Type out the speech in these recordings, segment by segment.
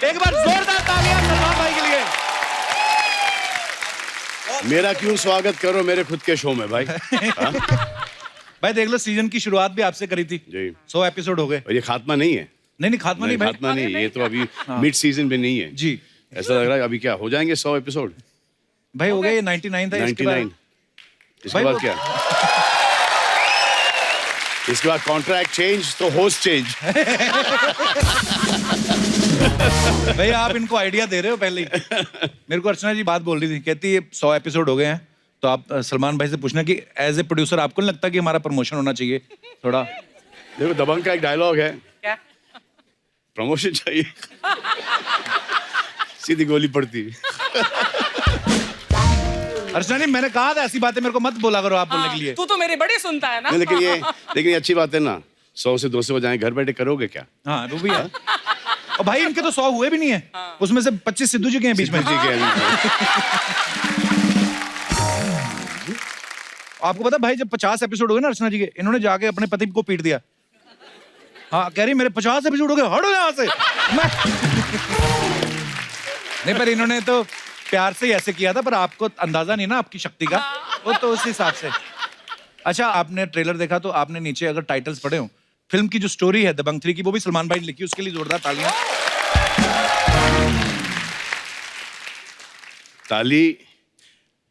एक बार जोरदार तालियां सलमान भाई के लिए। मेरा क्यों स्वागत करो मेरे खुद के शो में भाई। हाँ? भाई देख लो, सीजन की शुरुआत भी आपसे करी थी जी। 100 एपिसोड हो गए। और ये खात्मा नहीं है। नहीं खात्मा नहीं भाई। खात्मा नहीं, ये तो अभी मिड सीजन में नहीं है जी। ऐसा लग रहा है अभी क्या हो जाएंगे 100 एपिसोड। भाई हो गए, ये 99 था। 99 इसके भाई बाद वो- क्या इसके बाद कॉन्ट्रैक्ट चेंज तो होस्ट चेंज। भाई आप इनको आइडिया दे रहे हो पहले ही। मेरे को अर्चना जी बात बोल रही थी, कहती है 100 एपिसोड हो गए हैं, तो आप सलमान भाई से पूछना कि एज ए प्रोड्यूसर आपको नहीं लगता कि हमारा प्रमोशन होना चाहिए थोड़ा। देखो दबंग का एक डायलॉग है, क्या? प्रमोशन चाहिए। सीधी गोली पड़ती। अर्चना जी मैंने कहा था ऐसी बातें मेरे को मत बोला करो आप बोलने के लिए। तू तो मेरी बड़ी सुनता है ना। नहीं, लेकिन ये अच्छी बात है ना, 100 से 200 बजाएं, घर बैठे करोगे क्या। हाँ वो भी है। और भाई इनके तो 100 हुए भी नहीं है, उसमें से 25 सिद्धू जी के हैं बीच में। ठीक है। आपको पता भाई जब 50 एपिसोड हो गए ना अर्चना जी के, इन्होंने जाके अपने पति को पीट दिया। हाँ कह रही मेरे 50 एपिसोड हो गए, हटो यहाँ से। मैं नहीं, पर इन्होंने तो प्यार से ही ऐसे किया था, पर आपको अंदाजा नहीं ना आपकी शक्ति का, वो तो उस हिसाब से। अच्छा आपने ट्रेलर देखा तो आपने नीचे अगर टाइटल्स पढ़े हो, फिल्म की जो स्टोरी है दबंग 3 की, वो भी सलमान भाई ने लिखी, उसके लिए जोरदार तालियां। ताली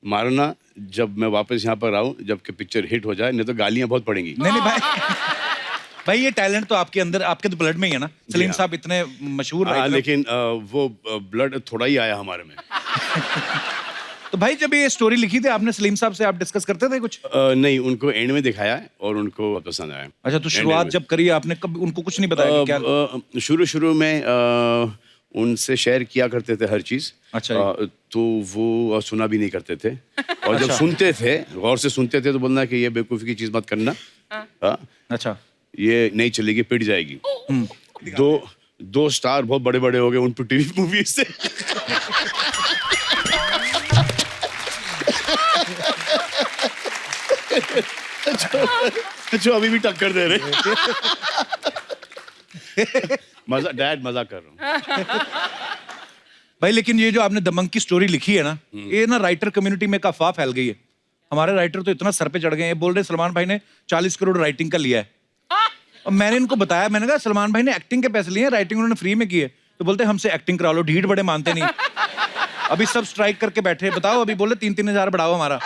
मारना जब मैं वापस यहाँ पर आऊँ, जबकि पिक्चर हिट हो जाए, नहीं तो गालियाँ बहुत पड़ेंगी। नहीं भाई, भाई ये टैलेंट तो आपके अंदर, आपके तो ब्लड में ही है ना। सलीम हाँ। साहब इतने मशहूर हाँ, writer हैं। लेकिन वो ब्लड थोड़ा ही आया हमारे में। तो भाई जब ये स्टोरी लिखी थी आपने सलीम साहब से आप डिस्कस करते थे कुछ? नहीं, उनको एंड में दिखाया है और उनको बहुत पसंद आया। अच्छा तो शुरुआत जब करी आपने, कब उनको कुछ नहीं बताया कि क्या? शुरू में उनसे शेयर किया करते थे हर चीज। अच्छा तो वो सुना भी नहीं करते थे, और जब सुनते थे, गौर से सुनते थे, तो बोलना कि ये बेवकूफ़ी की चीज मत करना। हाँ, अच्छा ये नहीं चलेगी, पिट जाएगी। दो स्टार बहुत बड़े बड़े हो गए उन पर टीवी मूवी से। जो अभी भी टक्कर दे रहे। मजा, डैड मजा कर रहा हूँ। भाई लेकिन ये जो आपने दबंग की स्टोरी लिखी है ना, ये ना राइटर कम्युनिटी में एक अफवाह फैल गई है। हमारे राइटर तो इतना सर पे चढ़ गए हैं, बोल रहे सलमान भाई ने 40 करोड़ राइटिंग का लिया है। और मैंने इनको बताया, मैंने कहा सलमान भाई ने एक्टिंग के पैसे लिए हैं, राइटिंग उन्होंने फ्री में की है। तो बोलते हमसे एक्टिंग करा लो, ढीठ बड़े मानते नहीं। अभी सब स्ट्राइक करके बैठे, बताओ अभी बोले 3-3 हजार बढ़ाओ हमारा।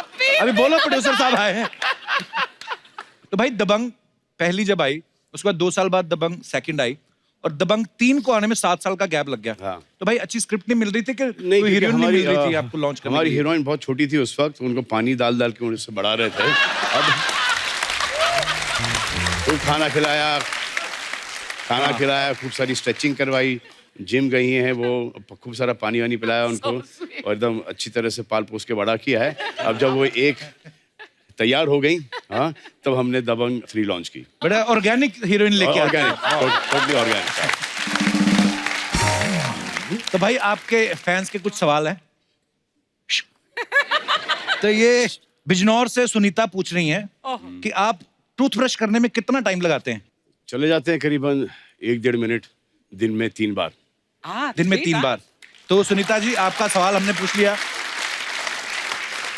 अभी बोलो प्रोड्यूसर साहब आए हैं। तो भाई दबंग पहली जब आई, उसके बाद 2 साल बाद दबंग सेकंड आई, और दबंग 3 को आने में 7 साल का गैप लग गया। हाँ। तो भाई अच्छी स्क्रिप्ट नहीं मिल रही थी कि नहीं, कोई हीरोइन नहीं मिल रही थी हमारी आपको लॉन्च करने हमारी के लिए? हीरोइन बहुत छोटी थी उस वक्त, उनको पानी डाल डाल के उनसे बढ़ा रहे थे। अब तो खाना खिलाया, खूब सारी स्ट्रेचिंग करवाई, जिम गई हैं वो, खूब सारा पानी वानी पिलाया उनको, और एकदम अच्छी तरह से पाल पोस के बड़ा किया है। अब जब वो एक तैयार हो गई, हाँ, तब हमने दबंग 3 लॉन्च की। बड़ा ऑर्गेनिक हीरोइन लेके आए। Organic, totally organic. तो भाई आपके फैंस के कुछ सवाल हैं। तो ये बिजनौर से सुनीता पूछ रही हैं कि आप टूथब्रश करने में कितना टाइम लगाते हैं? चले जाते हैं करीबन 1-1.5 मिनट, दिन में 3 बार। दिन में 3 बार। तो सुनीता जी आपका सवाल हमने पूछ लिया।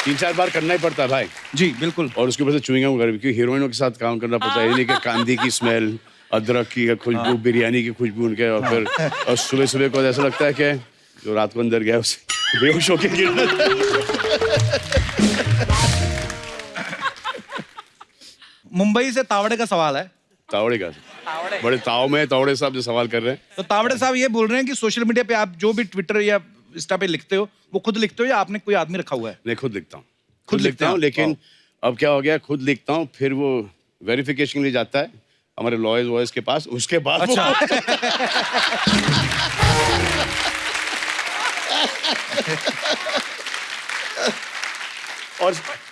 3-4 बार करना ही पड़ता है भाई। जी बिल्कुल। और उसके ऊपर से चुइंगम वगैरह, क्योंकि हीरोइनों के साथ काम करना पड़ता है। ये नहीं कि कांदी की स्मेल, अदरक की खुशबू, बिरयानी की खुशबू उनके, और फिर और सुबह सुबह को ऐसा लगता है कि जो रात को अंदर गया उसे बेहोश होके मुंबई से तावड़े का सवाल है। तावड़े का बड़े ताव में तावड़े साहब जो सवाल कर रहे हैं। तो तावड़े साहब ये बोल रहे हैं कि सोशल मीडिया पे आप जो भी ट्विटर या इंस्टा पे लिखते हो, वो खुद लिखते हो या आपने कोई आदमी रखा हुआ है? मैं खुद लिखता हूँ, खुद लिखते हूँ, हैं? लेकिन अब क्या हो गया, खुद लिखता हूँ, फिर वो वेरिफिकेशन के लिए जाता है हमारे लॉयर्स के पास, उसके बाद अच्छा।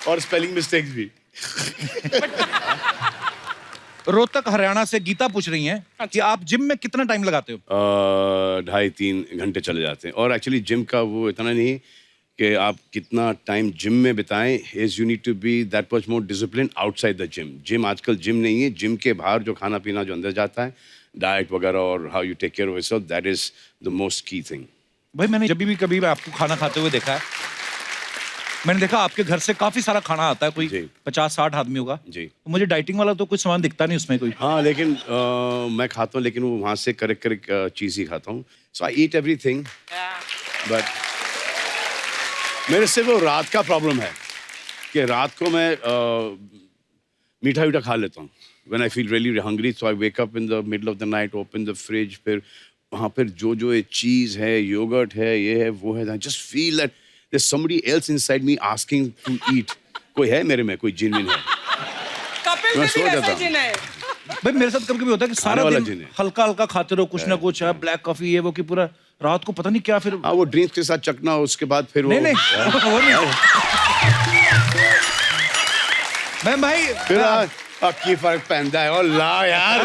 और स्पेलिंग मिस्टेक्स भी। रोहतक हरियाणा से गीता पूछ रही हैं कि आप जिम में कितना टाइम लगाते हो? 2.5-3 घंटे चले जाते हैं। और एक्चुअली जिम का वो इतना नहीं कि आप कितना टाइम जिम में बिताएं, is you need to be that much more discipline outside the gym. Gym आजकल जिम नहीं है, जिम के बाहर जो खाना पीना जो अंदर जाता है, डाइट वगैरह और how you take care of yourself, that is the most key thing. भाई मैंने जब भी कभी आपको खाना खाते हुए देखा है, मैंने देखा आपके घर से काफी सारा खाना आता है, कोई जी। 50-60 आदमी होगा जी। तो मुझे डाइटिंग वाला तो कुछ सामान दिखता नहीं उसमें कोई। हाँ, लेकिन मैं खाता हूँ, लेकिन वो वहाँ से करेक्ट चीज़ ही खाता हूँ। सो आई ईट एवरीथिंग, बट मेरे से वो रात का प्रॉब्लम है कि रात को मैं मीठा वीठा खा लेता हूँ। When I feel really hungry, so I wake up in the middle of the night, open the fridge, फिर वहाँ पर जो ये चीज़ है, योगर्ट है, ये है, वो है, I just feel that there's somebody else inside me asking to eat. कोई है मेरे में, कोई जिन है। कपिल मैं में सो भी जाता वैसा हूँ। जिन है। भाई मेरे साथ कभी-कभी होता है कि सारा वाला दिन जिन है। हल्का हल्का खाते रहो कुछ ना कुछ, ब्लैक कॉफी ये वो, कि पूरा रात को पता नहीं क्या फिर। हाँ, वो ड्रिंक्स के साथ चखना, उसके बाद फिर वो नहीं वो नहीं। मैं भाई फिर की फर्क पहनता है, और ला यार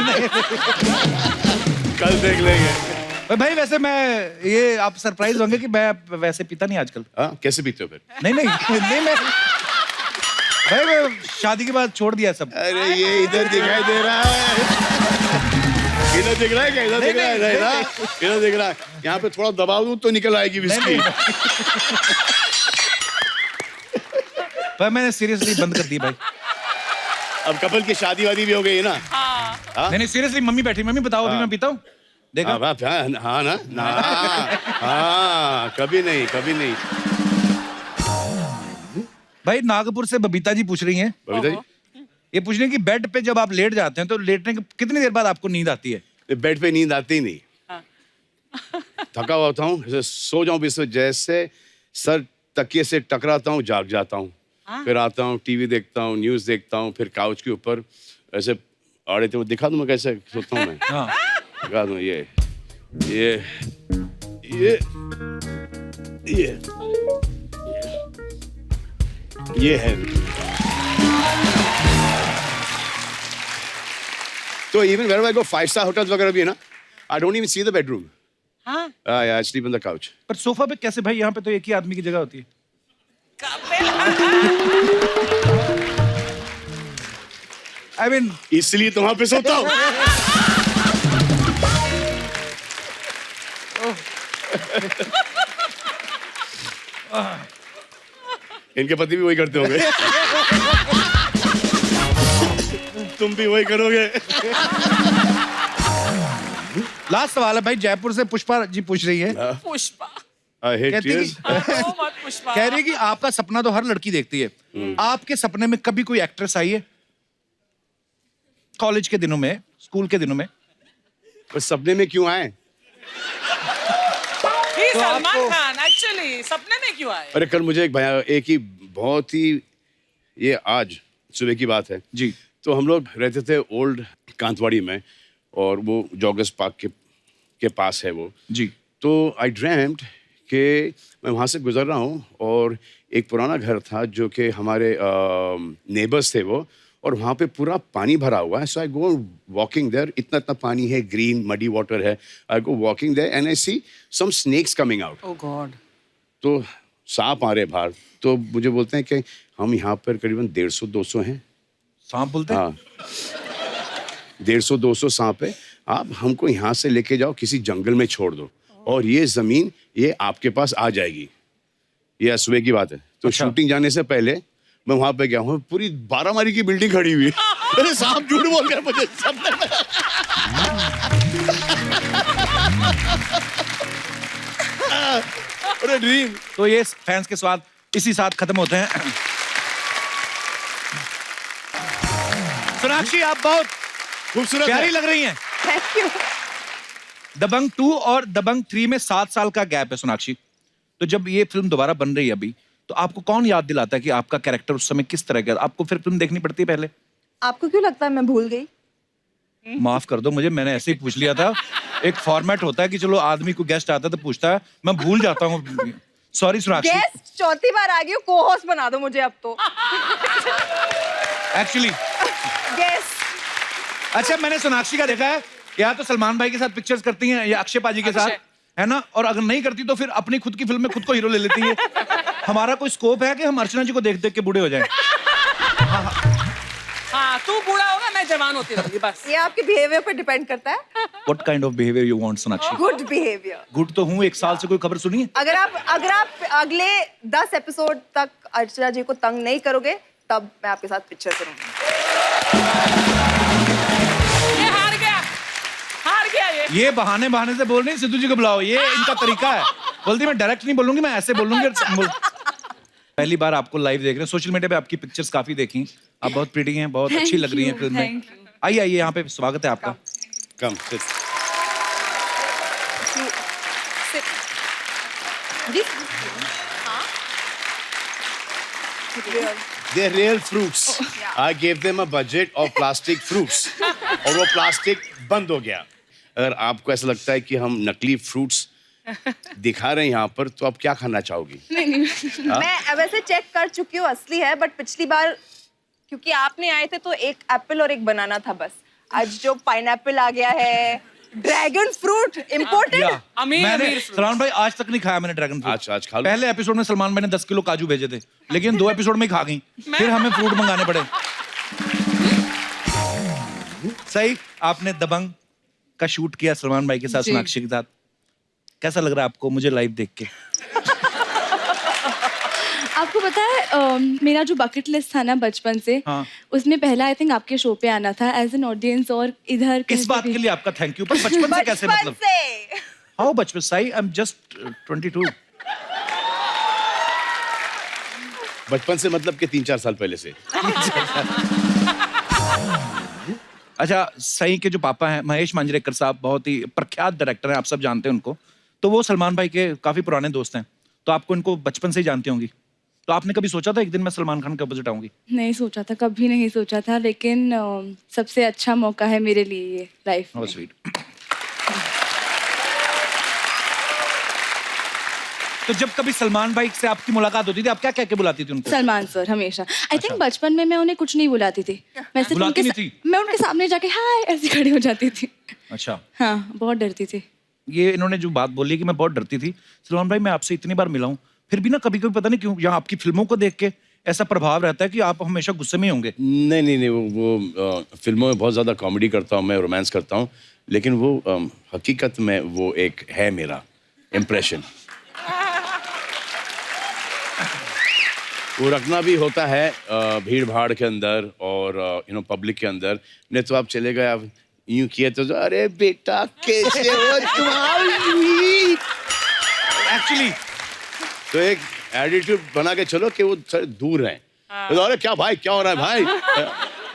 कल देख लेंगे। भाई वैसे मैं ये आप सरप्राइज होंगे कि मैं वैसे पीता नहीं आजकल। हाँ, कैसे पीते हो फिर? नहीं मैं भाई मैं शादी के बाद छोड़ दिया सब। अरे ये इधर दिखाई दे रहा है, इधर दिख रहा है क्या? इधर दिख रहा है, नहीं ना? इधर दिख रहा है। यहाँ पे थोड़ा दबा दूं तो निकल आएगी विस्की। भाई मैंने सीरियसली बंद कर दी भाई। अब कपल की शादी वादी भी हो गई है ना? नहीं सीरियसली, मम्मी बैठी, मम्मी बताओ अभी मैं पीता हूँ, देखा? हाँ ना, हाँ, कभी नहीं। भाई नागपुर से बबीता जी पूछ रही हैं, बबीता जी, ये पूछ रही हैं कि बेड पे जब आप लेट जाते हैं तो लेटने के कितनी देर बाद आपको नींद आती है? बेड पे नींद आती नहीं, थका हुआ होता हूँ, जैसे सो जाऊं भी, जैसे सर तकिए से टकराता हूँ, जाग जाता हूँ। फिर आता हूँ, टीवी देखता हूँ, न्यूज़ देखता हूँ, फिर काउच के ऊपर ऐसे आड़े थे, वो दिखा दूँ मैं कैसे सोता हूँ मैं। हाँ। दिखा दूँ, ये है। तो even whenever I go 5-star hotels वगैरह भी है ना, I don't even see the bedroom. हाँ? I sleep on the couch. पर सोफा पे कैसे भाई? यहाँ पे तो एक ही आदमी की जगह होती है। कपिल। I mean, इसलिए तो वहां पे सोता हूँ। इनके पति भी वही करते होंगे। तुम भी वही करोगे। लास्ट सवाल है भाई, जयपुर से पुष्पा जी पूछ रही है, पुष्पा। I hate कहती tears. कि ओ मत पुष्पा। कह रही है कि आपका सपना तो हर लड़की देखती है, आपके सपने में कभी कोई एक्ट्रेस आई है? कॉलेज के दिनों में, स्कूल के दिनों में? पर सपने में क्यों आए? ही तो सलमान आपको- खान एक्चुअली सपने में क्यों आए? अरे कल मुझे एक ही बहुत ही, ये आज सुबह की बात है जी। तो हम लोग रहते थे ओल्ड कांतवाड़ी में, और वो जॉगर्स पार्क के पास है वो। जी। तो आई ड्रीम्ड कि मैं वहाँ से गुजर रहा हूँ, और एक पुराना घर था जो कि हमारे नेबर्स थे वो, और वहाँ पे पूरा पानी भरा हुआ है। सो आई गो वॉकिंग देयर, इतना पानी है, ग्रीन मडी वाटर है। I go walking there and I see some snakes coming out. Oh God. तो सांप आ रहे बाहर, तो मुझे बोलते हैं कि हम यहाँ पर करीबन 150-200 हैं। सांप बोलते हैं? हाँ, 150-200 सांप है, आप हमको यहाँ से लेके जाओ, किसी जंगल में छोड़ दो, और ये जमीन ये आपके पास आ जाएगी। ये सुबह की बात है। तो अच्छा। शूटिंग जाने से पहले मैं वहां पे गया हूँ, पूरी 12 मारी की बिल्डिंग खड़ी हुई है। अरे सांप झूठ बोल गया मुझे सपने में। अरे ड्रीम। तो ये फैंस के स्वाद इसी साथ खत्म होते हैं। सोनाक्षी आप बहुत खूबसूरत प्यारी है। लग रही हैं। Thank you. दबंग 2 और दबंग 3 में 7 साल का गैप है सोनाक्षी। तो जब ये फिल्म दोबारा बन रही है अभी, तो आपको कौन याद दिलाता है कि आपका कैरेक्टर उस समय किस तरह का? आपको फिर फिल्म देखनी पड़ती है पहले? आपको क्यों लगता है मैं भूल गई? माफ कर दो मुझे, मैंने ऐसे ही पूछ लिया था। एक फॉर्मेट होता है कि चलो आदमी को गेस्ट आता है तो पूछता है, मैं भूल जाता हूँ। सॉरी सोनाक्षी। गेस्ट चौथी बार आ गई हो, को होस्ट बना दो मुझे अब तो। Actually guest. अच्छा, मैंने सोनाक्षी का देखा है या तो सलमान भाई के साथ पिक्चर्स करती हैं या अक्षय पाजी के साथ, है ना? और अगर नहीं करती तो फिर अपनी खुद की फिल्म में खुद को हीरो ले लेती है। हमारा कोई स्कोप है कि हम अर्चना जी को देख देख के बूढ़े हो जाएं? हाँ तू बूढ़ा होगा, मैं मैं जवान होती रहूंगी बस। ये आपके बिहेवियर पे डिपेंड करता है। What kind of behaviour you want Sonakshi? Good behaviour. Good तो हूँ, एक साल से कोई खबर सुनी है? अगर आप अगले 10 एपिसोड तक अर्चना जी को तंग नहीं करोगे तब मैं आपके साथ पिक्चर करूंगी। ये हार गया ये। ये बहाने बहाने से बोल रही हैं, सिद्धू जी को बुलाओ, ये इनका तरीका है। बोलती मैं डायरेक्ट नहीं बोलूंगी, मैं ऐसे बोलूंगी। पहली बार आपको लाइव देख रहे हैं, सोशल मीडिया पे आपकी पिक्चर्स काफी देखी, आप बहुत प्रिटी हैं, बहुत अच्छी लग रही हैं फिल्म में। आइए आइए, यहाँ पे स्वागत है आपका। कम sit. They're real fruits. I gave them a budget of plastic fruits. और वो प्लास्टिक बंद हो गया। अगर आपको ऐसा लगता है कि हम नकली फ्रूट्स दिखा रहे हैं यहाँ पर, तो आप क्या खाना चाहोगी? मैं वैसे चेक कर चुकी हूँ, असली है, बट पिछली बार क्योंकि आपने आए थे तो एक एप्पल और एक बनाना था बस। आज जो पाइनएप्पल आ गया है, ड्रैगन फ्रूट इम्पोर्टेड। मैंने सलमान भाई आज तक नहीं खाया मैंने ड्रैगन फ्रूट। आज खा लो। पहले एपिसोड में सलमान भाई ने 10 किलो काजू भेजे थे, लेकिन 2 एपिसोड में ही खा गई, फिर हमें फ्रूट मंगाने पड़े। सही, आपने दबंग का शूट किया सलमान भाई के साथ, सोनाक्षी के साथ। कैसा लग रहा है आपको मुझे लाइव देख के? आपको पता है मेरा जो बकेट लिस्ट था ना बचपन से, हाँ। उसमें पहला आई थिंक आपके शो पे आना था एज एन ऑडियंस। और इधर किस बात के लिए आपका थैंक यू? पर बचपन से कैसे बचपन मतलब? से हाउ बचपन? सही, आई एम जस्ट 22। बचपन से मतलब कि 3-4 साल पहले से। अच्छा, सही के जो पापा हैं महेश मांजरेकर साहब, बहुत ही प्रख्यात डायरेक्टर हैं, आप सब जानते हैं उनको। तो वो सलमान भाई के काफी पुराने दोस्त हैं, तो आपको इनको बचपन से ही जानती होंगी। तो आपने कभी सोचा था एक दिन मैं सलमान खान के अपोजिट आऊंगी? नहीं सोचा था, कभी नहीं सोचा था, लेकिन सबसे अच्छा मौका है मेरे लिए ये लाइफ में। स्वीट। तो जब कभी सलमान भाई से आपकी मुलाकात होती थी, आप क्या कह के बुलाती थी उनको? सलमान सर हमेशा। आई थिंक बचपन में मैं उन्हें कुछ नहीं बुलाती थी, मैं सिर्फ बुलाती उनके नहीं थी? मैं उनके सामने जाके हाय ऐसे खड़ी हो जाती थी। अच्छा, हाँ, बहुत डरती थी। ये इन्होंने जो बात बोली कि मैं बहुत डरती थी, सलमान भाई मैं आपसे इतनी बार मिला हूं, फिर भी ना कभी कभी पता नहीं क्यों यहाँ आपकी फिल्मों को देख के ऐसा प्रभाव रहता है कि आप हमेशा गुस्से में ही होंगे। नहीं, वो फिल्मों में बहुत ज़्यादा कॉमेडी करता हूँ मैं, रोमांस करता हूँ, लेकिन वो हकीकत में वो एक है मेरा इम्प्रेशन। वो रखना भी होता है भीड़ भाड़ के अंदर और पब्लिक के अंदर। नहीं तो आप चले गए, आप यूं किए तो अरे बेटा कैसे हो तुम्हारी। एक्चुअली तो एक एटीट्यूड बना के चलो कि वो दूर रहें। तो अरे क्या भाई, क्या हो रहा है भाई?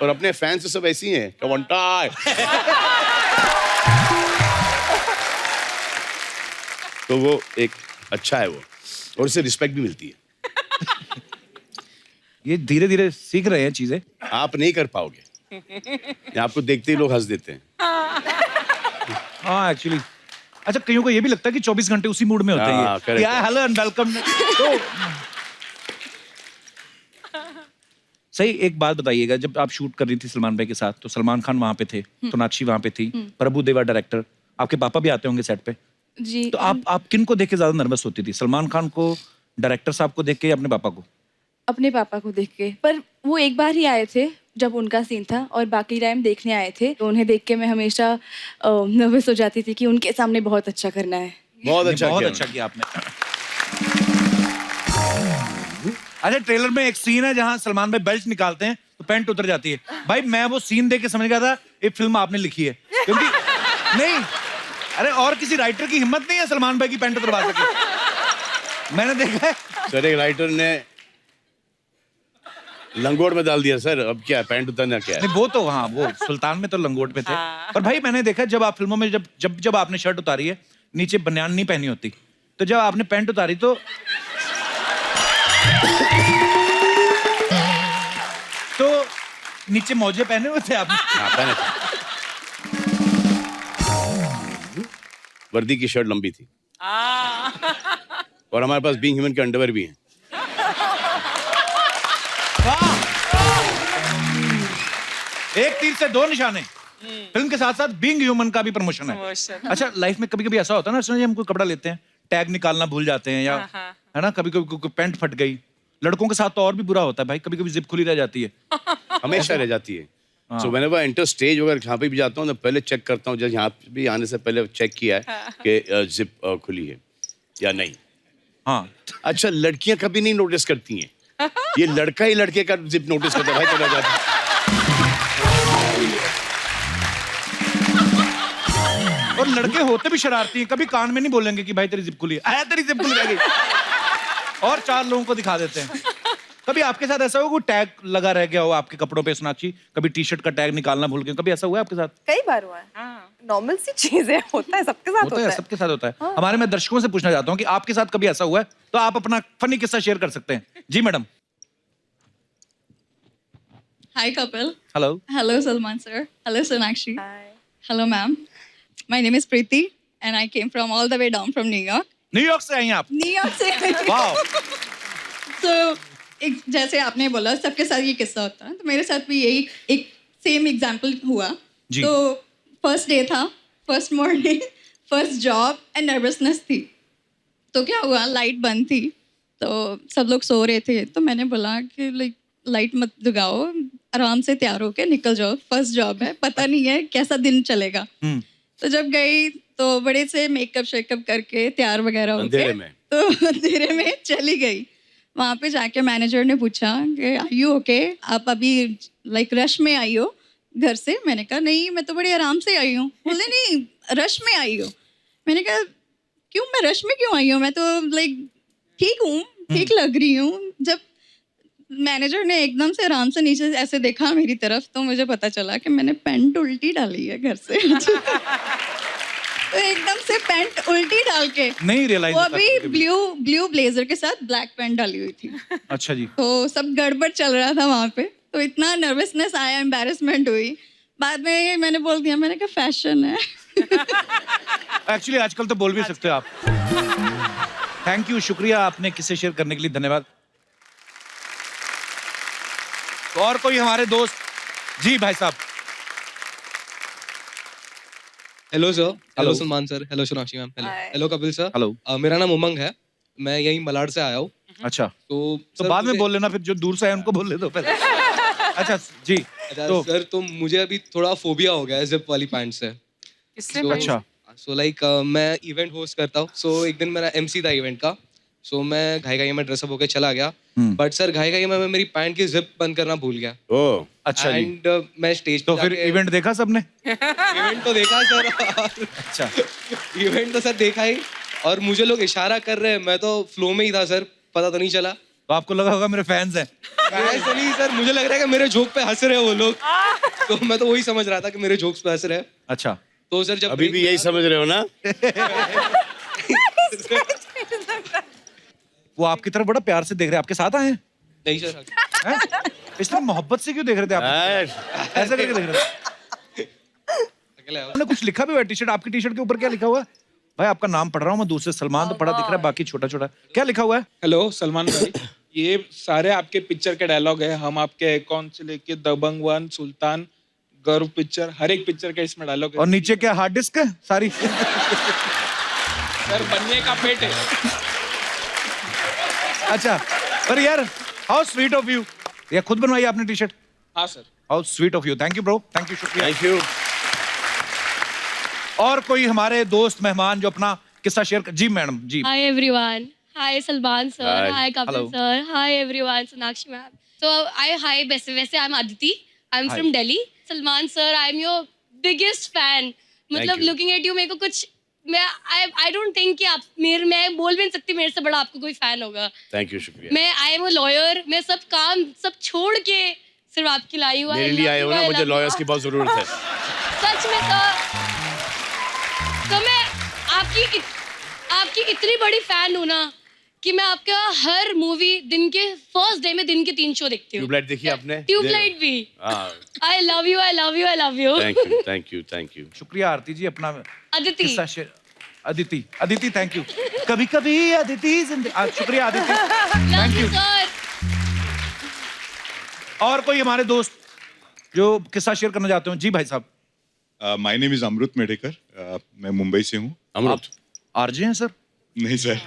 और अपने फैंस सब ऐसी हैं, कवंटा। तो वो एक अच्छा है वो, और उससे रिस्पेक्ट भी मिलती है। ये धीरे धीरे सीख रहे हैं चीजें। आप नहीं कर पाओगे, आपको देखते ही लोग हंस देते हैं। हाँ एक्चुअली, अच्छा कईयों को ये भी लगता है कि 24 घंटे उसी मूड में होते हाँ, हैं। correct, क्या हेलो एंड वेलकम। तो सही, एक बात बताइएगा, जब आप शूट कर रही थी सलमान भाई के साथ, तो सलमान खान वहां पे थे, सोनाक्षी वहां पे थी, प्रभु देवा डायरेक्टर, आपके पापा भी आते होंगे सेट पे। जी। तो आप किन को देख के ज्यादा नर्वस होती थी? सलमान खान को, डायरेक्टर साहब को देख के, या अपने पापा को? अपने पापा को देख के। पर वो एक बार ही आए थे जब उनका सीन था, और बाकी टाइम देखने आए थे, तो उन्हें देख के मैं हमेशा नर्वस हो जाती थी कि उनके सामने बहुत अच्छा करना है। बहुत अच्छा किया आपने। अच्छा, ट्रेलर में एक सीन है जहां सलमान भाई बेल्ट निकालते हैं तो पैंट उतर जाती है। भाई मैं वो सीन देख के समझ गया था ये फिल्म आपने लिखी है, क्योंकि नहीं, अरे और किसी राइटर की हिम्मत नहीं है सलमान भाई की पैंट उतरवा सके। मैंने देखा है सर, एक राइटर ने लंगोट में डाल दिया सर, अब क्या पैंट उतरना क्या है? नहीं, वो तो हाँ, वो सुल्तान में तो लंगोट पे थे। पर भाई मैंने देखा जब आप फिल्मों में जब आपने शर्ट उतारी है, नीचे बनियान नहीं पहनी होती, तो जब आपने पैंट उतारी तो नीचे मौजे पहने हुए थे आपने? हाँ, पहने थे। वर्दी की शर्ट लंबी थी, और हमारे पास बीइंग ह्यूमन के अंडरवेयर भी हैं। एक तीर से 2 निशाने। फिल्म के साथ साथ बीइंग ह्यूमन का भी प्रमोशन है। अच्छा, लाइफ में कभी कभी ऐसा होता है ना, सुनिए हम कोई कपड़ा लेते हैं, टैग निकालना भूल जाते हैं, या है ना, कभी कभी पैंट फट गई। लड़कों के साथ तो और भी बुरा होता है भाई, कभी कभी जिप खुली रह जाती है। हमेशा रह जाती है। So whenever I enter stage वगैरह जहाँ पे भी जाता हूँ तो पहले चेक करता हूँ, जैसे यहाँ भी आने से पहले चेक किया है कि जिप खुली है या नहीं। हाँ अच्छा, लड़कियां कभी नहीं नोटिस करती हैं, ये लड़का ही लड़के का जिप नोटिस करता है, भाई चला जाता है। और लड़के होते भी शरारती हैं, कभी कान में नहीं बोलेंगे कि भाई तेरी जिप खुली है, आया तेरी जिप खुली रह गई, और 4 लोगों को दिखा देते हैं। कभी आपके साथ ऐसा हुआ कोई टैग लगा रह गया हो आपके कपड़ों पे, सोनाक्षी? कभी टी शर्ट का टैग निकालना भूल गए, कभी ऐसा हुआ है आपके साथ? कई बार हुआ है, नॉर्मल सी चीज है, होता है, सबके साथ होता है। सबके साथ होता है। हमारे मैं दर्शकों से पूछना चाहता हूँ कि आपके साथ कभी ऐसा हुआ है, तो आप अपना फनी किस्सा शेयर कर सकते हैं। जी madam. Hi, couple. Hello. Hello, Salman sir. Hello, Sonakshi. Hi. Hello, ma'am. My name is Preeti, and I came from all the way down from New York. New York से आई हैं आप? New York से. Wow. So, जैसे आपने बोला सबके साथ ये किस्सा होता है, तो मेरे साथ भी यही एक सेम एग्जाम्पल हुआ। जी। तो फर्स्ट डे था, first morning, first job and nervousness थी। तो क्या हुआ, लाइट बंद थी, तो सब लोग सो रहे थे, तो मैंने बोला कि लाइट मत जगाओ, आराम से तैयार होके निकल जाओ, फर्स्ट जॉब है, पता नहीं है कैसा दिन चलेगा। तो जब गई तो बड़े से मेकअप शेकअप करके तैयार वगैरह होके अंधेरे में? तो अंधेरे में चली गई। वहाँ पे जाके मैनेजर ने पूछा कि आर यू ओके, आप अभी लाइक रश में आई हो घर से? मैंने कहा नहीं, मैं तो बड़ी आराम से आई हूँ। बोले नहीं, रश में आई हो। मैंने कहा क्यों, मैं रश में क्यों आई हूँ, मैं तो लाइक ठीक हूँ, ठीक लग रही हूँ। जब मैनेजर ने एकदम से आराम से नीचे ऐसे देखा मेरी तरफ, तो मुझे पता चला कि मैंने पैंट उल्टी डाली है घर से। तो एकदम से पैंट उल्टी डाल के, नहीं रियलाइज वो अभी ब्लू ब्लेजर के साथ ब्लैक पैंट डाली हुई थी। अच्छा जी। तो सब गड़बड़ चल रहा था वहाँ पे, तो इतना नर्वसनेस आया, एम्बैरेसमेंट हुई। बाद में मैंने बोल दिया, मैंने कहा फैशन है। एक्चुअली आजकल तो बोल भी सकते हो आप। थैंक यू, शुक्रिया आपने किस्से शेयर करने के लिए, धन्यवाद। तो और कोई हमारे दोस्त? जी भाई साहब। Hello sir. Hello. Hello Salman sir. Hello Sonakshi ma'am. Hello Hi. Hello Kapil sir. Hello. मेरा नाम उमंग है, मैं यहीं मलाड से आया हूँ। अच्छा, तो तो सर बाद में मुझे- बोल लेना, फिर जो दूर से आए उनको बोल ले दो पहले। अच्छा जी। अच्छा तो सर, तो मुझे अभी थोड़ा फोबिया हो गया है जिप वाली पैंट से। इससे So- अच्छा। सो लाइक मैं इवेंट होस्ट करता हूँ, सो एक दिन मेरा एमसी था इवेंट का। सो मैं घाई में ड्रेसअप होकर चला गया, बट सर घाई में मैं मेरी पैंट की जिप बंद करना भूल गया। ओह, अच्छा जी। एंड मैं स्टेज तो फिर इवेंट देखा सबने? इवेंट तो देखा सर। अच्छा। इवेंट तो सर देखा ही, और मुझे लोग इशारा कर रहे हैं, मैं तो फ्लो में ही था सर, पता तो नहीं चला। तो आपको लगा होगा मेरे फैंस हैं। ऐसे नहीं सर, मुझे लग रहा है कि मेरे जोक पे हंस रहे हैं वो लोग। तो मैं तो वही समझ रहा था कि मेरे जोक्स पे हंस रहे हैं। अच्छा। तो सर जब अभी भी यही समझ रहे हो ना? वो आपकी तरफ बड़ा प्यार से देख रहे हैं, आपके साथ आए हैं? नहीं सर, हैं? इतना मोहब्बत से क्यों देख रहे थे आप? यार, ऐसे करके देख रहे थे? अकेले आया हूँ। आपने कुछ लिखा भी हुआ है टी-शर्ट, आपकी टी-शर्ट के ऊपर क्या लिखा हुआ है? भाई आपका नाम पढ़ रहा हूँ मैं, दूसरे सलमान तो बड़ा दिख रहा है, बाकी छोटा छोटा। क्या लिखा हुआ है? हेलो सलमान भाई, ये सारे आपके पिक्चर के डायलॉग है। हम आपके अकाउंट से लेके दबंग 1, सुल्तान, गर्व पिक्चर, हर एक पिक्चर का इसमें डायलॉग और है। नीचे क्या हार्ड डिस्क है सारी? सर बनने का पेट है। अच्छा, पर यार हाउ स्वीट ऑफ यू। ये खुद बनवाई आपने टी-शर्ट? हाँ sir. How sweet of you. Thank you bro, thank you, शुक्रिया। Thank you. और कोई हमारे दोस्त मेहमान जो अपना किस्सा शेयर कर? जी मैडम जी। Hi everyone. Hi Salman sir. Hi. Hi Kapil Hello. sir. Hi everyone. Sonakshi ma'am. So hi वैसे I'm Aditi. I'm Hi. from Delhi. Salman sir, I'm your biggest fan. मतलब you. looking at you मेरे को कुछ I don't think कि आप मैं बोल भी नहीं सकती मेरे से बड़ा आपको कोई फैन होगा। थैंक यू, शुक्रिया। मैं आई एम अ लॉयर, मैं सब काम सब छोड़ के सिर्फ आपके लाई हुआ। मेरे लिए आए हो ना, मुझे लॉयर्स की बहुत जरूरत है। सच में सर, तो मैं आपकी इतनी बड़ी फैन हूँ ना कि मैं आपका हर मूवी दिन के फर्स्ट डे में दिन के 3 शो देखती हूँ। ट्यूबलाइट देखी आपने? ट्यूबलाइट भी। हाँ, I love you, I love you, I love you. Thank you, thank you, thank you. शुक्रिया आरती जी, अपना अदिति। किस्सा शेयर। Aditi thank you. कभी कभी अदिति शुक्रिया Aditi, love thank you you. Sir. और कोई हमारे दोस्त जो किस्सा शेयर करना चाहते हो? जी भाई साहब। My name is Amrit Medhekar, मैं मुंबई से हूँ। अमृत, आरजे हैं सर? नहीं सर।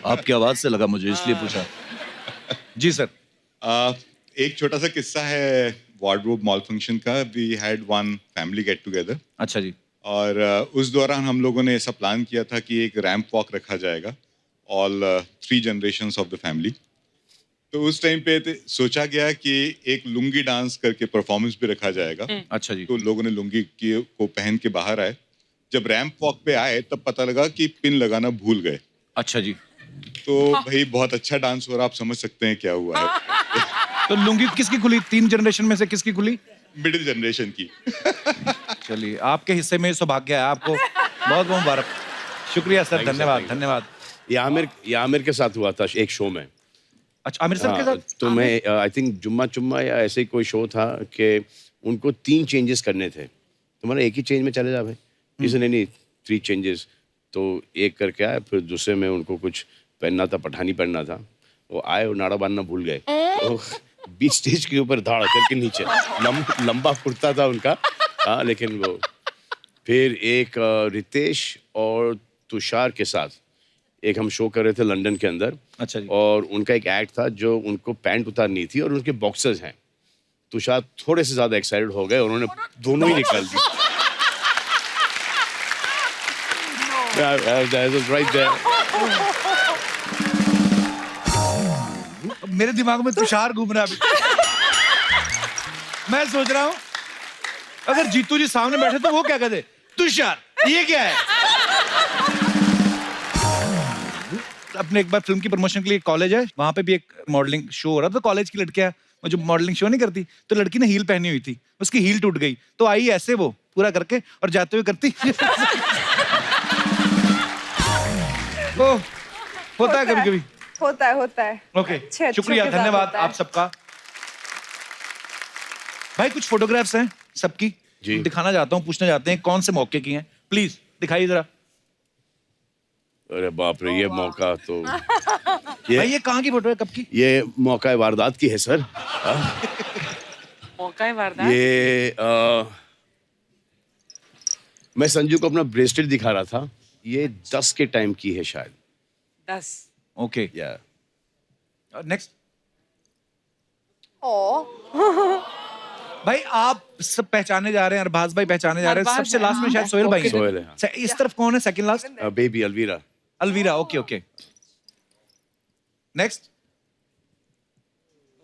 आपकी आवाज से लगा मुझे, इसलिए पूछा। जी सर। एक छोटा सा किस्सा है वार्डरोब मॉल फंक्शन का we had one family get together अच्छा जी। और उस दौरान हम लोगों ने ऐसा प्लान किया था कि एक रैंप वॉक रखा जाएगा all 3 generations of the family. तो उस टाइम पे सोचा गया कि एक लुंगी डांस करके परफॉर्मेंस भी रखा जाएगा। अच्छा जी। तो लोगों ने लुंगी को पहन के बाहर आए। जब रैंप वॉक पे आए तब पता लगा कि पिन लगाना भूल गए। अच्छा जी। तो भाई बहुत अच्छा डांस हो रहा, आप समझ सकते हैं क्या हुआ है। तो लुंगी किसकी खुली? 3 जनरेशन में से किसकी खुली? मिडिल जनरेशन की। चलिए, आपके हिस्से में सौभाग्य है, आपको बहुत बहुत मुबारक। शुक्रिया सर, Thank you, sir, धन्यवाद thank you. धन्यवाद। ये आमिर के साथ हुआ था एक शो में। अच्छा, आमिर सर के साथ? तो मैं आई थिंक जुम्मा चुम्मा या ऐसे ही कोई शो था कि उनको 3 चेंजेस करने थे। तो मैंने एक ही चेंज में चले जा भाई, इसने नहीं 3 चेंजेस। तो एक करके आया, फिर दूसरे में उनको कुछ पहनना था, पठानी पहनना था। वो आए और नाड़ा बांधना भूल गए। तो बीच स्टेज के ऊपर धाड़ करके नीचे लंबा कुर्ता था उनका। हाँ, लेकिन वो फिर एक रितेश और तुषार के साथ एक हम शो कर रहे थे लंदन के अंदर। अच्छा जी। और उनका एक एक्ट था जो उनको पैंट उतारनी थी और उनके बॉक्सर्स हैं। तुषार थोड़े से ज्यादा एक्साइटेड हो गए, उन्होंने दोनों ही निकाल दी। right there. मेरे दिमाग में तुषार घूम रहा है अभी। मैं सोच रहा हूँ अगर जीतू जी सामने बैठे तो वो क्या कहते? तुषार, ये क्या है? अपने एक बार फिल्म की प्रमोशन के लिए कॉलेज है, वहां पे भी एक मॉडलिंग शो हो रहा था। कॉलेज की लड़कियां वो जो मॉडलिंग शो नहीं करती, तो लड़की ने हील पहनी हुई थी, उसकी हील टूट गई, तो आई ऐसे वो पूरा करके और जाते हुए करती। ओ, होता है कभी कभी। होता है। ओके, अच्छे शुक्रिया, के साथ धन्यवाद होता है। आप सबका। भाई कुछ फोटोग्राफ्स हैं सबकी, जी। दिखाना चाहता हूँ, पूछना चाहते हैं कौन से मौके की हैं, प्लीज दिखाइए जरा। अरे बाप रे, ये मौका तो भाई ये कहाँ की फोटो है, कब की? ये मौका वारदात की है सर। मौका है वारदात। ये मैं संजू को अपना ब्रेसलेट दिखा रहा था, ये 10 के टाइम की है शायद। 10। ओके, या नेक्स्ट। ओ, भाई आप सब पहचाने जा रहे हैं, अरबाज भाई पहचाने जा रहे हैं, अरबाज सबसे है, लास्ट में शायद सोहेल भाई हैं। सोहेल है, हाँ। इस तरफ कौन है second last? Baby Alvira. Alvira, okay okay. Next.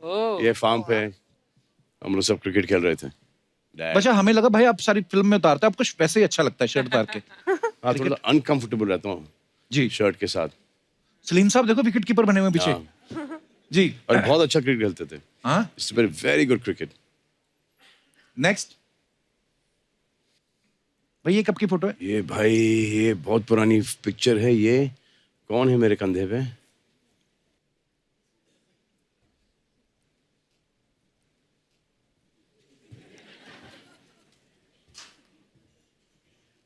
Oh. ये फार्म पे हम लोग सब क्रिकेट खेल रहे थे। बच्चा हमें लगा भाई आप सारी फिल्म में उतारते हैं, आपको वैसे ही अच्छा लगता है शर्ट उतार के। हाँ, थोड़ा अनकंफर्टेबल रहता हूँ जी। शर्ट के साथ। सलीम साहब देखो विकेट कीपर बने हुए हैं पीछे। हाँ। जी। और बहुत अच्छा क्रिकेट खेलते थे। हाँ, it's very good cricket. Next. भाई ये कब की फोटो है? ये भाई ये बहुत पुरानी पिक्चर है। ये कौन है मेरे कंधे पे?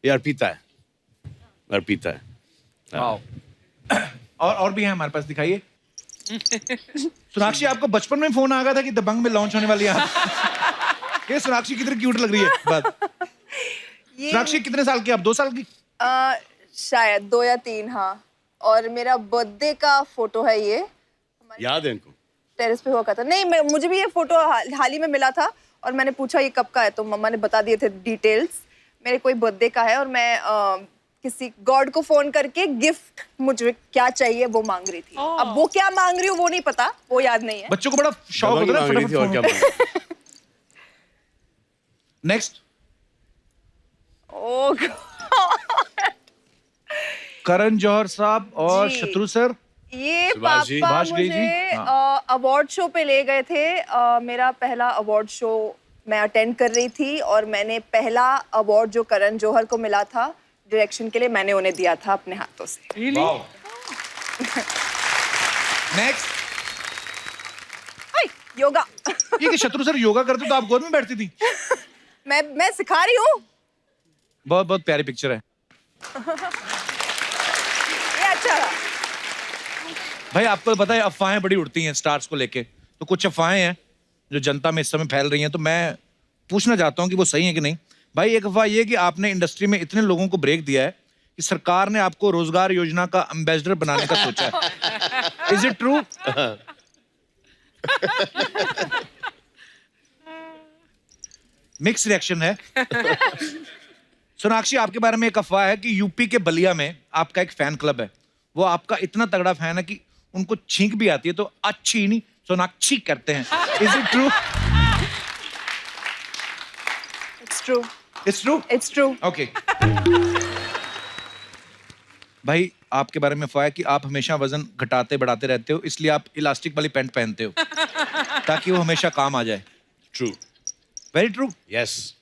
ये अर्पिता है, अर्पिता है। वाओ। और भी हैं हमारे पास, दिखाइए। सोनाक्षी, आपको बचपन में फोन आ गया था कि दबंग में लॉन्च होने वाली है? ये सोनाक्षी कितनी क्यूट लग रही है। बात ये सोनाक्षी कितने साल की? आप 2 साल की? शायद 2 या 3, हाँ। और मेरा बर्थडे का फोटो है ये, याद है इनको? टेरेस पे हुआ करता। नहीं, मुझे भी ये फोटो हाल ही में मिला था और मैंने पूछा ये कब का है, तो मम्मा ने बता दिए थे डिटेल्स। मेरे कोई बर्थडे का है और मैं किसी गॉड को फोन करके गिफ्ट मुझे क्या चाहिए वो मांग रही थी। अब वो क्या मांग रही हूँ वो नहीं पता, वो याद नहीं है। बच्चों को बड़ा शौक दबंग होता है मांग रही थी और क्या फटाफट। मांग? नेक्स्ट। ओ करण जौहर साहब और जी। शत्रु सर। ये सुभाष जी। पापा सुभाष गई जी, मुझे हाँ। अवार्ड शो पे ले गए थे। मेरा पहला अवार्ड शो मैं अटेंड कर रही थी और मैंने पहला अवार्ड जो करण जौहर को मिला था डायरेक्शन के लिए, मैंने उन्हें दिया था अपने हाथों से। वाओ। नेक्स्ट। योगा। ये कि शत्रु सर योगा करते तो आप गोद में बैठती थी? मैं सिखा रही हूँ। बहुत बहुत प्यारी पिक्चर है। ये अच्छा था। भाई आपको पता है अफवाहें बड़ी उड़ती हैं स्टार्स को लेके, तो कुछ अफवाहें हैं जो जनता में इस समय फैल रही हैं, तो मैं पूछना चाहता हूं कि वो सही है कि नहीं। भाई एक अफवाह ये कि आपने इंडस्ट्री में इतने लोगों को ब्रेक दिया है कि सरकार ने आपको रोजगार योजना का एम्बेसडर बनाने का सोचा है। Is it true? Mix reaction है। सोनाक्षी, आपके बारे में एक अफवाह है कि यूपी के बलिया में आपका एक फैन क्लब है। वो आपका इतना तगड़ा फैन है कि उनको छींक भी आती है तो अच्छी नहीं सोनाक्षी करते हैं। Is it true? It's true. It's true? It's true. Okay. भाई, आपके बारे में अफवाह है कि आप हमेशा वजन घटाते बढ़ाते रहते हो, इसलिए आप इलास्टिक वाली पैंट पहनते हो ताकि वो हमेशा काम आ जाए। ट्रू। Very true. यस।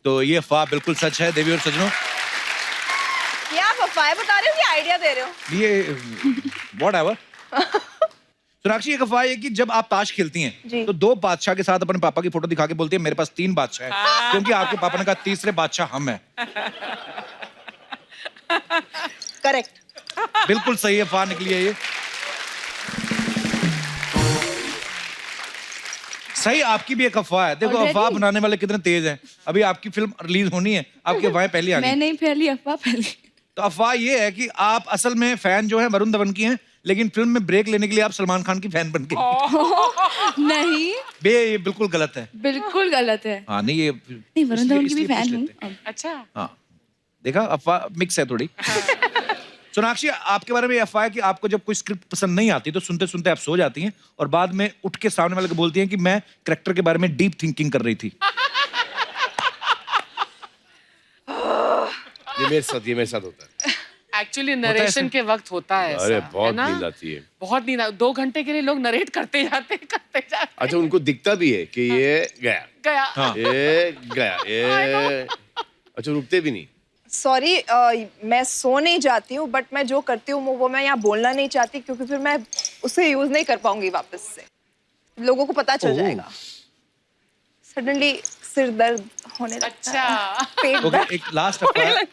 तो ये अफवाह बिल्कुल सच है देवी और सजनों। ये आप अफवाहें बता रहे हो कि आइडिया दे रहे हो? ये व्हाटएवर। सोनाक्षी, एक अफवाह है कि जब आप ताश खेलती हैं जी। तो 2 बादशाह के साथ अपने पापा की फोटो दिखा के बोलती है मेरे पास 3 बादशाह हैं, क्योंकि आपके पापा ने कहा तीसरे बादशाह हम हैं। करेक्ट। बिल्कुल सही अफवाह निकली है ये। सही, आपकी भी एक अफवाह है। देखो Already? अफवाह बनाने वाले कितने तेज हैं। अभी आपकी फिल्म रिलीज होनी है, आपकी अफवाहें पहले आ मैं गई। नहीं फैली अफवाह फैली। तो अफवाह ये है कि आप असल में फैन जो है वरुण धवन की हैं, लेकिन फिल्म में ब्रेक लेने के लिए आप सलमान खान की फैन बन गए। नहीं, ये बिल्कुल गलत है। बिल्कुल गलत है। हाँ नहीं, ये नहीं, वरुण धवन की भी इसलिए पूछ फैन हूँ लेते हैं। अब। अच्छा। हाँ, देखा, अफवाह मिक्स है थोड़ी। सोनाक्षी, आपके बारे में ये अफवाह है कि आपको जब कोई स्क्रिप्ट पसंद नहीं आती तो सुनते सुनते आप सो जाती हैं और बाद में उठ के सामने वाले को बोलती हैं कि मैं कैरेक्टर के बारे में डीप थिंकिंग कर रही थी। ये मेरे साथ होता है। एक्चुअली नरेशन के वक्त होता है ऐसा, अरे है बहुत ना? नींद आती है। बहुत नींद 2 घंटे के लिए लोग नरेट करते जाते अच्छा, उनको दिखता भी है कि ये गया, गया। हाँ। ये गया, ये अच्छा रुकते भी नहीं। सॉरी, मैं सो नहीं जाती हूँ, बट मैं जो करती हूँ वो मैं यहाँ बोलना नहीं चाहती, क्योंकि फिर मैं उसे यूज नहीं कर पाऊंगी वापस से। लोगों को पता चल जाएगा। सडनली सिर दर्द होने लगता अच्छा। है, पेट ओके, दर्द। एक लास्ट अफवाह है।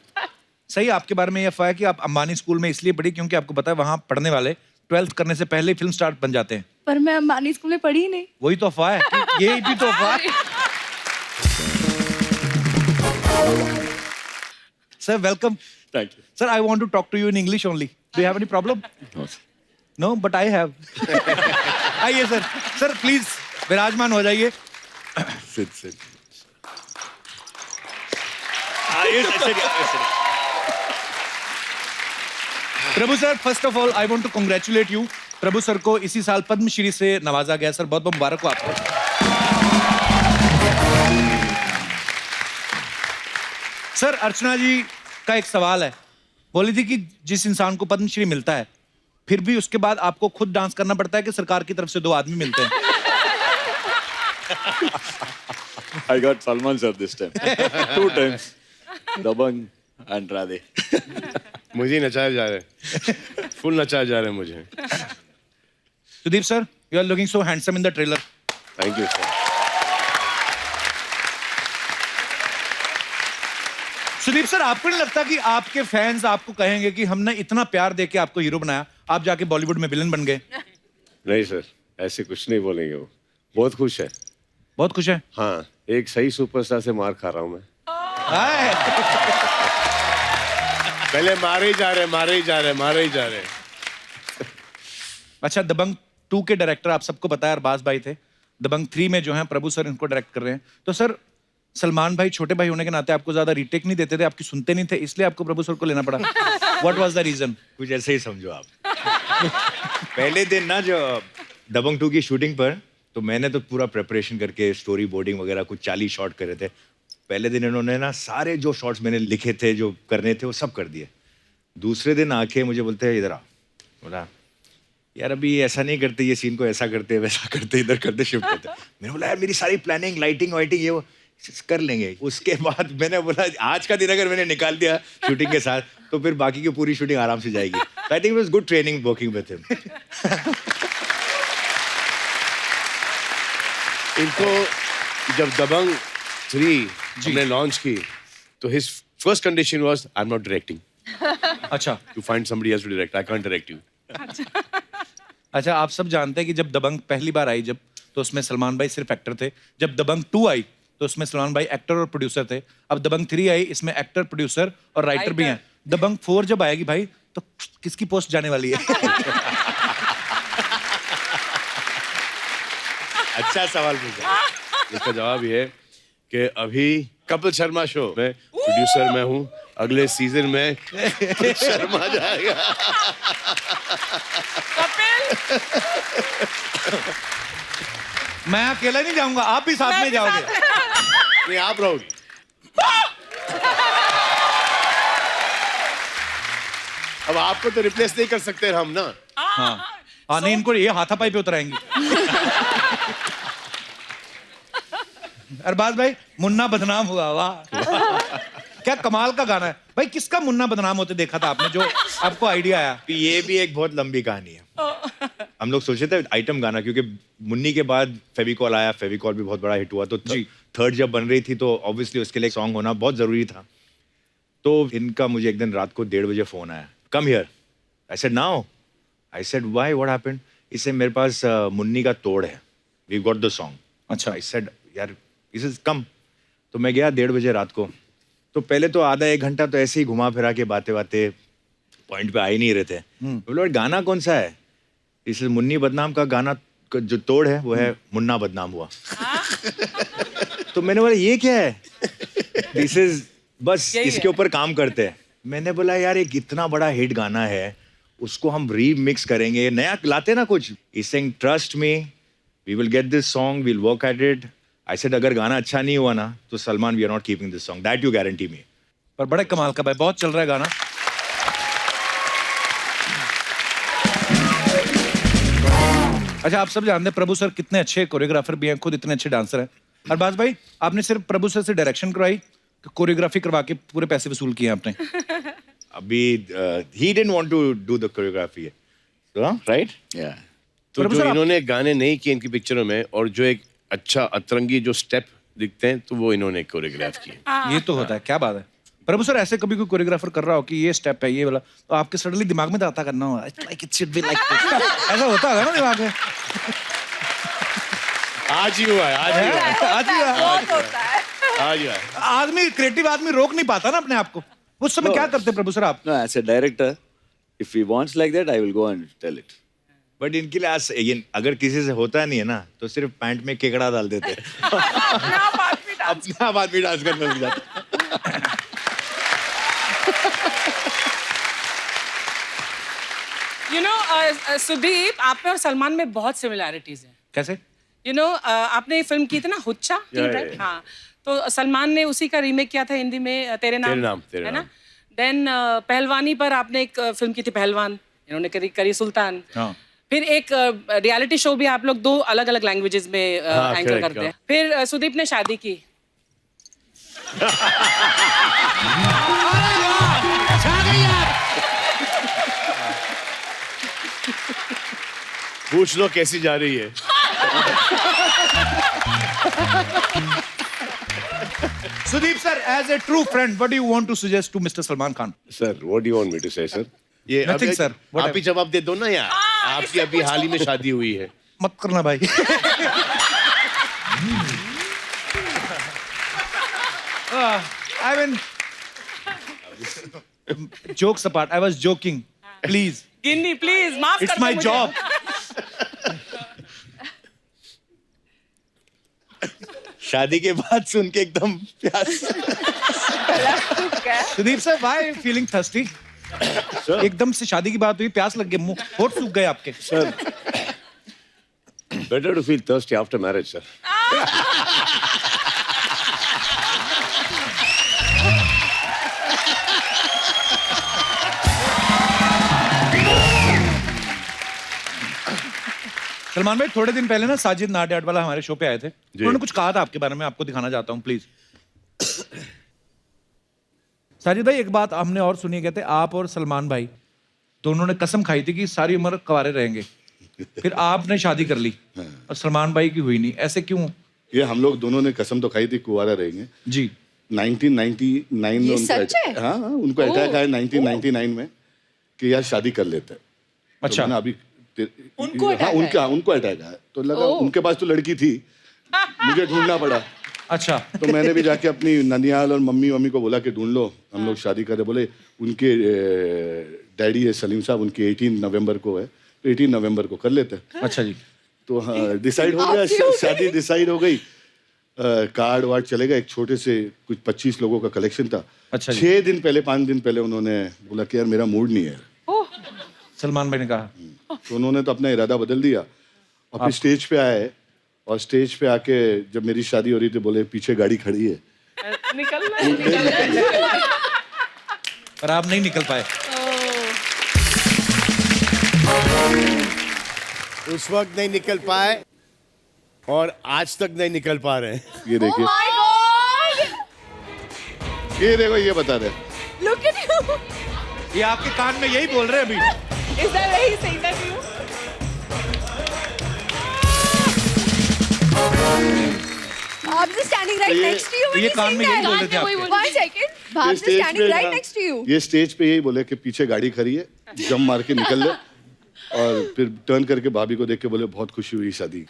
सही, आपके बारे में ये अफवाह है कि आप अंबानी स्कूल में इसलिए पढ़ी क्योंकि आपको पता है वहां पढ़ने वाले 12th करने से पहले फिल्म स्टार बन जाते हैं। पर मैं अंबानी स्कूल में पढ़ी ही नहीं। वही तो अफवाह है कि ये भी तो अफवाह है। Sir, welcome. Thank you. Sir, I want to talk to you in English only. Do you have any problem? No, but I have. आइए सर। सर प्लीज विराजमान हो जाइए। Sit. Prabhu sir, first of all I want to congratulate you. Prabhu sir को इसी साल पद्मश्री से नवाजा गया। सर बहुत बहुत मुबारक हो आपको। सर, अर्चना जी का एक सवाल है। बोली थी कि जिस इंसान को पद्मश्री मिलता है फिर भी उसके बाद आपको खुद डांस करना पड़ता है कि सरकार की तरफ से 2 आदमी मिलते हैं। I got Salman sir this time. 2 times. Dabang and Radhe. मुझे नचाया जा रहा है, फुल नचाया जा रहा है मुझे। Sudeep sir, you are looking so handsome in the trailer. Thank you sir. Sudeep sir, आपको नहीं लगता कि आपके फैंस आपको कहेंगे कि हमने इतना प्यार देके आपको हीरो बनाया, आप जाके बॉलीवुड में विलन बन गए? नहीं सर, ऐसे कुछ नहीं बोलेंगे वो। बहुत खुश है। बहुत खुश है। हाँ, एक सही सुपरस्टार से मार खा रहा हूँ मैं। हाय। पहले मारे ही जा रहे। अच्छा, दबंग 2 के डायरेक्टर आप सबको पता है अरबाज भाई थे। दबंग 3 में जो है प्रभु सर इनको डायरेक्ट कर रहे हैं। तो सर, सलमान भाई छोटे भाई होने के नाते आपको ज्यादा रीटेक नहीं देते थे, आपकी सुनते नहीं थे, इसलिए आपको प्रभु सर को लेना पड़ा। What was the reason? कुछ ऐसे ही समझो आप। पहले दिन ना जो दबंग 2 की शूटिंग पर, तो मैंने तो पूरा प्रिपरेशन करके स्टोरी बोर्डिंग वगैरह कुछ 40 शॉट करे थे। पहले दिन इन्होंने ना सारे जो शॉट्स मैंने लिखे थे, जो करने थे, वो सब कर दिए। दूसरे दिन आके मुझे बोलते हैं इधर आ। बोला यार अभी ऐसा नहीं करते, ये सीन को ऐसा करते, वैसा करते, इधर करते, शिफ्ट करते। मैंने बोला यार मेरी सारी प्लानिंग, लाइटिंग वाइटिंग ये वो कर लेंगे। उसके बाद मैंने बोला आज का दिन अगर मैंने निकाल दिया शूटिंग के साथ तो फिर बाकी की पूरी शूटिंग आराम से जाएगी। I think it was good training working with him. इनको जब दबंग 3 हमने लॉन्च की तो his first condition was I am not directing. अच्छा, you find somebody else to direct, I can't direct you. अच्छा, आप सब जानते हैं कि जब दबंग पहली बार आई जब, तो उसमें सलमान भाई सिर्फ एक्टर थे। जब दबंग 2 आई तो उसमें सलमान भाई एक्टर और प्रोड्यूसर थे। अब दबंग 3 आई, इसमें एक्टर, प्रोड्यूसर और राइटर भी हैं। दबंग 4 जब आएगी भाई तो किसकी पोस्ट जाने वाली है? अच्छा सवाल पूछा। इसका जवाब ये है कि अभी कपिल शर्मा शो में प्रोड्यूसर मैं हूँ, अगले सीजन में कपिल शर्मा जाएगा। मैं अकेला नहीं जाऊंगा, आप भी साथ में जाओगे। नहीं, आप रहोगे। अब आपको तो रिप्लेस नहीं कर सकते हम ना। हाँ नहीं, इनको ये हाथापाई पे उतराएंगे। अरबाज भाई, मुन्ना बदनाम हुआ, वाह क्या कमाल का गाना है भाई। किसका मुन्ना बदनाम होते देखा था आपने, जो आपको आइडिया आया? ये भी एक बहुत लंबी कहानी है। हम लोग सोचे थे आइटम गाना, क्योंकि मुन्नी के बाद फेविकॉल आया, फेविकॉल भी बहुत बड़ा हिट हुआ, तो थर्ड जब बन रही थी तो ऑब्वियसली उसके लिए सॉन्ग होना बहुत जरूरी था। तो इनका मुझे एक दिन रात को 1:30 बजे फोन आया, come here. I said now. I said why, what happened? इससे मेरे पास मुन्नी का तोड़ है, वी गॉट द सॉन्ग। अच्छा। आई सेड यार दिस इज कम। तो मैं गया 1:30 बजे रात को। तो पहले तो आधा एक घंटा तो ऐसे ही घुमा फिरा के बातें पॉइंट पे आ ही नहीं रहे थे। बोले गाना कौन सा है? इस मुन्नी बदनाम का गाना का जो तोड़ है वो है मुन्ना बदनाम हुआ। तो मैंने बोला ये क्या है? दिस इज बस इसके ऊपर काम करते हैं। मैंने बोला यार एक इतना बड़ा हिट गाना है, उसको हम रीमिक्स करेंगे, नया लाते ना कुछ। He saying trust me, we will get this song, we will work at it. I said अगर गाना अच्छा नहीं हुआ ना तो Salman we are not keeping this song, that you guarantee me. पर बड़े कमाल का भाई, बहुत चल रहा है गाना। अच्छा, आप सब जानते हैं प्रभु सर कितने अच्छे कोरियोग्राफर भी हैं, खुद इतने अच्छे डांसर हैं। अरबाज भाई, आपने सिर्फ प्रभु सर से डायरेक्शन करवाई, कोरियोग्राफी करवा के पूरे पैसे वसूल किए आपने? अभी he didn't want to do the choreography, right? Yeah. तो जो इन्होंने गाने नहीं किए इनकी पिक्चरों में, और जो एक अच्छा अतरंगी जो स्टेप दिखते हैं, तो वो इन्होंने कोरियोग्राफ किए। ये तो होता है, क्या बात है। प्रभु सर, ऐसे कभी कोई कोरियोग्राफर कर रहा हो कि ये स्टेप है ये वाला, तो आपके सडनली दिमाग में आता करना हो, like it should be like this, ऐसा होता है ना दिमाग में? आज ही हुआ है, आज ही हुआ है, आज ही बहुत होता है। आज ही हुआ है। आदमी क्रिएटिव आदमी रोक नहीं पाता ना अपने आप को। उस समय क्या करते प्रभु सर आप? No, as a director, if he wants like that, I will go and tell it. But इनके लिए अगर किसी से होता नहीं है ना तो सिर्फ पैंट में केकड़ा डाल देते हैं। अपना आप आदमी डांस करने लग जाता। यू नो सुदीप, आप में और सलमान में बहुत सिमिलैरिटीज हैं। कैसे? यू नो आपने फिल्म की थी ना हुच्चा, राइट? हाँ, तो सलमान ने उसी का रीमेक किया था हिंदी में, तेरे नाम है ना। देन पहलवानी पर आपने एक फिल्म की थी पहलवान, इन्होंने करी सुल्तान। फिर एक रियलिटी शो भी आप लोग 2 अलग-अलग लैंग्वेजेस में एंकर करते हैं। फिर सुदीप ने शादी की। पूछ लो कैसी जा रही है। Sudeep sir, as a true friend, what do you want to suggest to Mr. Salman Khan? Sir, what do you want me to say, sir? ये Nothing, sir. आप ही जवाब दे दो ना यार। आपकी अभी हाल ही में शादी हुई है। मत करना भाई। I mean, jokes apart, I was joking. Please. Ginni please माफ कर It's दो my मुझे। job. शादी के बाद सुन के एकदम प्यास। Sudeep sir, why are you feeling thirsty? एकदम से शादी की बात हुई, प्यास लग गई, मुंह होठ सूख गए आपके। Sir, better to feel thirsty after marriage, sir. Salman भाई, थोड़े दिन पहले ना साजिद नाडियाड वाला हमारे शो पे आए थे, उन्होंने कुछ कहा था आपके बारे में, आपको दिखाना चाहता हूँ प्लीज। साजिद भाई, एक बात हमने और सुनी, कहते आप और सलमान भाई दोनों ने कसम खाई थी कि सारी उम्र कुंवारे रहेंगे, फिर आपने शादी कर ली और सलमान भाई की हुई नहीं, ऐसे क्यों? ये हम लोग दोनों ने कसम तो खाई थी कुंवारा रहेंगे जी। 1999 में उनको अटैक आया 1999 में कि यार शादी कर लेते हैं। अच्छा। तो अभी उनको उनको अटैक आया तो लगा उनके पास तो लड़की थी, मुझे ढूंढना पड़ा। अच्छा। तो मैंने भी जाके अपनी ननियाल और मम्मी को बोला कि ढूंढ लो, हम लोग शादी करें। बोले उनके डैडी है सलीम साहब, उनकी 18 नवंबर को है, तो 18 नवंबर को कर लेते हैं। अच्छा जी। तो हाँ डिसाइड हो गया, शादी डिसाइड हो गई। कार्ड वार्ड चलेगा, एक छोटे से कुछ 25 लोगों का कलेक्शन था। अच्छा जी। 6 दिन पहले 5 दिन पहले उन्होंने बोला कि यार मेरा मूड नहीं है, सलमान भाई ने कहा तो उन्होंने तो अपना इरादा बदल दिया और फिर स्टेज पे आए और स्टेज पे आके जब मेरी शादी हो रही थी बोले पीछे गाड़ी खड़ी है। पर आप नहीं निकल पाए। उस वक्त नहीं निकल पाए और आज तक नहीं निकल पा रहे हैं। ये देखिए, माय गॉड, ये देखो, ये बता रहे लुक एट यू, ये आपके कान में यही बोल रहे हैं अभी। इज दैट वेरी सही दैट यू? आप just standing right next to you when ये you कान saying में यही that. बोल रहे थे आपके। One second, भाप just standing right next to you. ये स्टेज पे यही बोले कि पीछे गाड़ी खड़ी है, जम मार के निकल ले, और फिर टर्न करके भाभी को देख के बोले बहुत खुशी हुई शादी।